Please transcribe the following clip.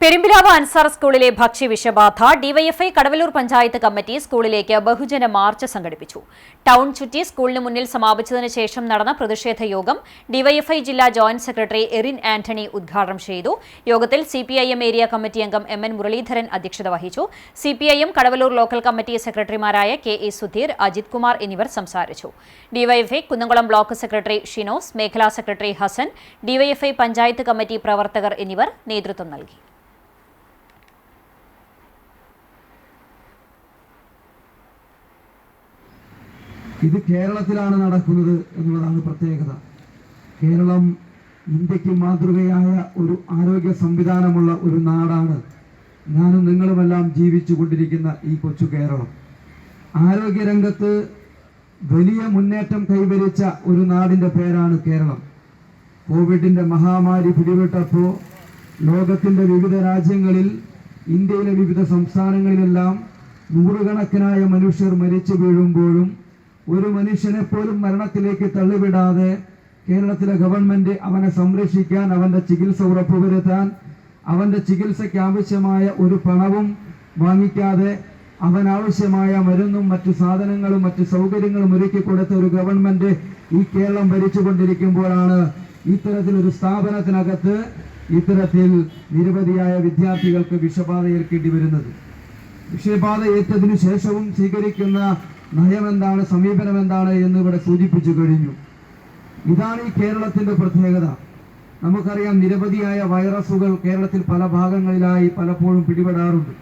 പെരുമ്പിലാവ് അൻസാർ സ്കൂളിലെ ഭക്ഷ്യവിഷബാധ DYFI Kadavallur panchayat committee സ്കൂളിലേക്ക് ബഹുജന മാർച്ച് സംഘടിപ്പിച്ചു. ടൗൺ ചുറ്റി സ്കൂളിന് മുന്നിൽ സമാപിച്ചതിനു ശേഷം നടന്ന പ്രതിഷേധ യോഗം ഡിവൈഎഫ്ഐ ജില്ലാ ജോയിന്റ് സെക്രട്ടറി എറിൻ ആന്റണി ഉദ്ഘാടനം ചെയ്തു. യോഗത്തിൽ സിപിഐഎം ഏരിയ കമ്മിറ്റി അംഗം എം.എൻ. മുരളീധരൻ അധ്യക്ഷത വഹിച്ചു. സിപിഐഎം കടവലൂർ ലോക്കൽ കമ്മിറ്റി സെക്രട്ടറിമാരായ കെ.എ. സുധീർ, അജിത് കുമാർ എന്നിവർ സംസാരിച്ചു. DYFI Kunnamkulam block secretary Shinos, മേഖലാ secretary Hasan, DYFI panchayat committee പ്രവർത്തകർ എന്നിവർ നേതൃത്വം നൽകി. ഇത് കേരളത്തിലാണ് നടക്കുന്നത് എന്നുള്ളതാണ് പ്രത്യേകത. കേരളം ഇന്ത്യക്ക് മാതൃകയായ ഒരു ആരോഗ്യ സംവിധാനമുള്ള ഒരു നാടാണ്. ഞാനും നിങ്ങളുമെല്ലാം ജീവിച്ചു കൊണ്ടിരിക്കുന്ന ഈ കൊച്ചു കേരളം. ആരോഗ്യരംഗത്ത് വലിയ മുന്നേറ്റം കൈവരിച്ച ഒരു നാടിൻ്റെ പേരാണ് കേരളം. കോവിഡിൻ്റെ മഹാമാരി പിടിപെട്ടപ്പോൾ ലോകത്തിൻ്റെ വിവിധ രാജ്യങ്ങളിൽ, ഇന്ത്യയിലെ വിവിധ സംസ്ഥാനങ്ങളിലെല്ലാം നൂറുകണക്കിനായ മനുഷ്യർ മരിച്ചു വീഴുമ്പോഴും ഒരു മനുഷ്യനെ പോലും മരണത്തിലേക്ക് തള്ളിവിടാതെ കേരളത്തിലെ ഗവൺമെന്റ് അവനെ സംരക്ഷിക്കാൻ, അവന്റെ ചികിത്സ ഉറപ്പുവരുത്താൻ, അവന്റെ ചികിത്സയ്ക്ക് ആവശ്യമായ ഒരു പണവും വാങ്ങിക്കാതെ അവനാവശ്യമായ മരുന്നും മറ്റു സാധനങ്ങളും മറ്റു സൗകര്യങ്ങളും ഒരുക്കി കൊടുത്ത ഒരു ഗവൺമെന്റ് ഈ കേരളം ഭരിച്ചുകൊണ്ടിരിക്കുമ്പോഴാണ് ഇത്തരത്തിലൊരു സ്ഥാപനത്തിനകത്ത് ഇത്തരത്തിൽ നിരവധിയായ വിദ്യാർത്ഥികൾക്ക് വിഷബാധ ഏൽക്കേണ്ടി വരുന്നത്. വിഷബാധ ഏറ്റതിനു ശേഷവും സ്വീകരിക്കുന്ന നയമെന്താണ്, സമീപനം എന്താണ് എന്ന് ഇവിടെ സൂചിപ്പിച്ചു കഴിഞ്ഞു. ഇതാണ് ഈ കേരളത്തിന്റെ പ്രത്യേകത. നമുക്കറിയാം, നിരവധിയായ വൈറസുകൾ കേരളത്തിൽ പല ഭാഗങ്ങളിലായി പലപ്പോഴും പിടിപെടാറുണ്ട്.